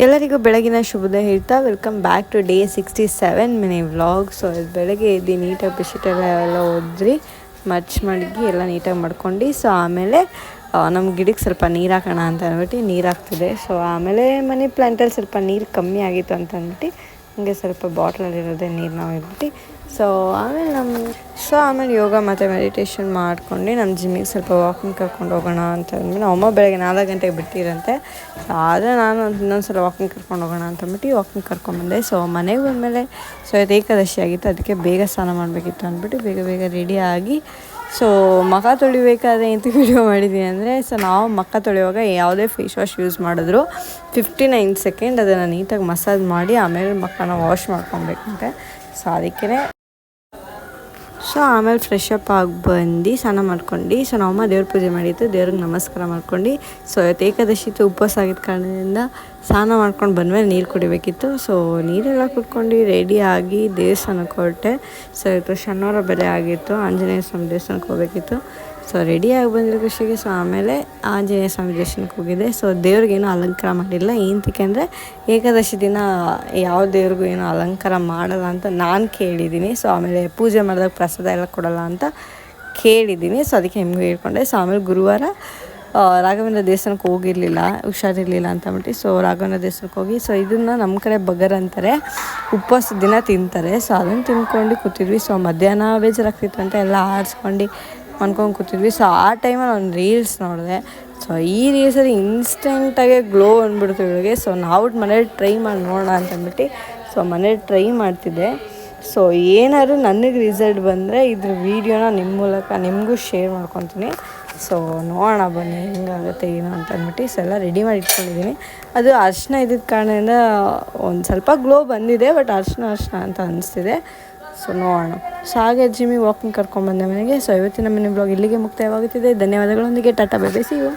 ಎಲ್ಲರಿಗೂ ಬೆಳಗಿನ ಶುಭೋದಯ ಹೇಳ್ತಾ welcome back to day 67 mini vlog. So ಇದು ಬೆಳಗ್ಗೆ ಎದ್ದು ನೀಟಾಗಿ ಬೆಡ್ಶೀಟೆಲ್ಲ ಒದ್ರಿ ಮಚ್ ಮಡಗಿ ಎಲ್ಲ ನೀಟಾಗಿ ಮಾಡ್ಕೊಂಡು ಸೊ ಆಮೇಲೆ ನಮ್ಮ ಗಿಡಕ್ಕೆ ಸ್ವಲ್ಪ ನೀರು ಹಾಕೋಣ ಅಂತ ಅಂದ್ಬಿಟ್ಟು ನೀರು ಹಾಕ್ತಿದೆ. ಸೊ ಆಮೇಲೆ ಮನಿ ಪ್ಲ್ಯಾಂಟಲ್ಲಿ ಸ್ವಲ್ಪ ನೀರು ಕಮ್ಮಿ ಆಗಿತ್ತು ಅಂತ ಅಂದ್ಬಿಟ್ಟು ಹಂಗೆ ಸ್ವಲ್ಪ ಬಾಟ್ಲಲ್ಲಿರೋದೇ ನೀರು ನಾವು ಇಟ್ಬಿಟ್ಟು ಆಮೇಲೆ ಯೋಗ ಮತ್ತು ಮೆಡಿಟೇಷನ್ ಮಾಡ್ಕೊಂಡು ನಮ್ಮ ಜಿಮ್ಮಿಗೆ ಸ್ವಲ್ಪ ವಾಕಿಂಗ್ ಕರ್ಕೊಂಡು ಹೋಗೋಣ ಅಂತ ಅಂದ್ಬಿಟ್ಟು ಅಮ್ಮ ಬೆಳಗ್ಗೆ 4 ಗಂಟೆಗೆ ಬಿಟ್ಟಿರಂತೆ. ಸೊ ಆದರೆ ನಾನು ಇನ್ನೊಂದು ಸಲ ವಾಕಿಂಗ್ ಕರ್ಕೊಂಡು ಹೋಗೋಣ ಅಂತ ಅಂದ್ಬಿಟ್ಟು ವಾಕಿಂಗ್ ಕರ್ಕೊಂಡ್ಬಂದೆ. ಸೊ ಮನೆಗೆ ಬಂದಮೇಲೆ ಸೊ ಇದು ಏಕಾದಶಿ ಆಗಿತ್ತು, ಅದಕ್ಕೆ ಬೇಗ ಸ್ನಾನ ಮಾಡಬೇಕಿತ್ತು ಅಂದ್ಬಿಟ್ಟು ಬೇಗ ರೆಡಿ ಆಗಿ ಸೊ ಮುಖ ತೊಳಿಬೇಕಾದ್ರೆ ಎಂತ ವಿಡಿಯೋ ಮಾಡಿದ್ದೀನಿ ಅಂದರೆ, ಸೊ ನಾವು ಮುಖ ತೊಳೆಯುವಾಗ ಯಾವುದೇ ಫೇಸ್ ವಾಶ್ ಯೂಸ್ ಮಾಡಿದ್ರು 59 ಸೆಕೆಂಡ್ ಅದನ್ನು ನೀಟಾಗಿ ಮಸಾಜ್ ಮಾಡಿ ಆಮೇಲೆ ಮುಖನ ವಾಶ್ ಮಾಡ್ಕೊಬೇಕಂತೆ. ಸೊ ಅದಕ್ಕೇ ಆಮೇಲೆ ಫ್ರೆಶ್ ಅಪ್ ಆಗಿ ಬಂದು ಸ್ನಾನ ಮಾಡ್ಕೊಂಡು ಸೊ ನಮ್ಮಮ್ಮ ದೇವ್ರ ಪೂಜೆ ಮಾಡಿತ್ತು, ದೇವ್ರಿಗೆ ನಮಸ್ಕಾರ ಮಾಡ್ಕೊಂಡು ಸೊ ಇವತ್ತು ಏಕಾದಶಿ ಉಪವಾಸ ಆಗಿದ್ದ ಕಾರಣದಿಂದ ಸ್ನಾನ ಮಾಡ್ಕೊಂಡು ಬಂದಮೇಲೆ ನೀರು ಕುಡಿಬೇಕಿತ್ತು. ಸೊ ನೀರೆಲ್ಲ ಕುಡ್ಕೊಂಡು ರೆಡಿಯಾಗಿ ದೇವಸ್ಥಾನಕ್ಕೆ ಹೊರಟೆ. ಸೊ ಇವತ್ತು ಶನಿವಾರ ಬೆಲೆ ಆಗಿತ್ತು, ಆಂಜನೇಯ ಸ್ವಾಮಿ ದೇವಸ್ಥಾನಕ್ಕೆ ಹೋಗಬೇಕಿತ್ತು. ಸೊ ರೆಡಿಯಾಗಿ ಬಂದಿರೋ ಖುಷಿಗೆ ಸೊ ಆಮೇಲೆ ಆಂಜನೇಯ ಸ್ವಾಮಿ ದರ್ಶನಕ್ಕೆ ಹೋಗಿದೆ. ಸೊ ದೇವ್ರಿಗೇನು ಅಲಂಕಾರ ಮಾಡಿಲ್ಲ, ಏನಕ್ಕೆ ಅಂದರೆ ಏಕಾದಶಿ ದಿನ ಯಾವ ದೇವ್ರಿಗೂ ಏನೋ ಅಲಂಕಾರ ಮಾಡಲ್ಲ ಅಂತ ನಾನು ಕೇಳಿದ್ದೀನಿ. ಸೊ ಆಮೇಲೆ ಪೂಜೆ ಮಾಡಿದಾಗ ಪ್ರಸಾದ ಎಲ್ಲ ಕೊಡಲ್ಲ ಅಂತ ಕೇಳಿದ್ದೀನಿ. ಸೊ ಅದಕ್ಕೆ ನಿಮಗೂ ಹೇಳ್ಕೊಂಡೆ. ಸೊ ಆಮೇಲೆ ಗುರುವಾರ ರಾಘವೇಂದ್ರ ದೇವಸ್ಥಾನಕ್ಕೆ ಹೋಗಿರಲಿಲ್ಲ, ಹುಷಾರಿರಲಿಲ್ಲ ಅಂತ ಅಂದ್ಬಿಟ್ಟು ಸೊ ರಾಘವೇಂದ್ರ ದೇವಸ್ಥಾನಕ್ಕೆ ಹೋಗಿ ಸೊ ಇದನ್ನು ನಮ್ಮ ಕಡೆ ಬಗರ್ ಅಂತಾರೆ, ಉಪವಾಸದ ದಿನ ತಿಂತಾರೆ. ಸೊ ಅದನ್ನು ತಿನ್ಕೊಂಡು ಕೂತಿದ್ವಿ. ಸೊ ಮಧ್ಯಾಹ್ನ ಬೇಜಾರಾಗ್ತಿತ್ತು ಅಂತ ಎಲ್ಲ ಆರಿಸ್ಕೊಂಡು ಅಂದ್ಕೊಂಡು ಕೂತಿದ್ವಿ. ಸೊ ಆ ಟೈಮಲ್ಲಿ ಒಂದು ರೀಲ್ಸ್ ನೋಡಿದೆ. ಸೊ ಈ ರೀಲ್ಸಲ್ಲಿ ಇನ್ಸ್ಟೆಂಟಾಗೆ ಗ್ಲೋ ಅಂದ್ಬಿಡ್ತು ಇವಳಿಗೆ. ಸೊ ನಾವು ಮನೇಲಿ ಟ್ರೈ ಮಾಡಿ ನೋಡೋಣ ಅಂತಂದ್ಬಿಟ್ಟು ಸೊ ಮನೇಲಿ ಟ್ರೈ ಮಾಡ್ತಿದ್ದೆ. ಸೊ ಏನಾದ್ರು ನನಗೆ ರಿಸಲ್ಟ್ ಬಂದರೆ ಇದ್ರ ವೀಡಿಯೋನ ನಿಮ್ಮ ಮೂಲಕ ನಿಮಗೂ ಶೇರ್ ಮಾಡ್ಕೊತೀನಿ. ಸೊ ನೋಡೋಣ ಬನ್ನಿ ಹೆಂಗಾಗುತ್ತೆ ಏನು ಅಂತ ಅಂದ್ಬಿಟ್ಟು ಸೊ ಎಲ್ಲ ರೆಡಿ ಮಾಡಿ ಇಟ್ಕೊಂಡಿದ್ದೀನಿ. ಅದು ಅರಿಶಿನ ಇದ್ದಿದ್ದ ಕಾರಣದಿಂದ ಒಂದು ಸ್ವಲ್ಪ ಗ್ಲೋ ಬಂದಿದೆ, ಬಟ್ ಅರಿಶಿನ ಅಂತ ಅನಿಸ್ತಿದೆ. ಸೊ ನೋಡೋಣ. ಸೊ ಹಾಗೆ ಜಿಮ್ಮಿಗೆ ವಾಕಿಂಗ್ ಕರ್ಕೊಂಡ್ಬಂದೆ ಮನೆಗೆ. ಸೊ ಇವತ್ತಿನ ಮಿನಿ ಬ್ಲಾಗ್ ಇಲ್ಲಿಗೆ ಮುಕ್ತಾಯವಾಗುತ್ತಿದೆ. ಧನ್ಯವಾದಗಳೊಂದಿಗೆ tata bye bye, see you.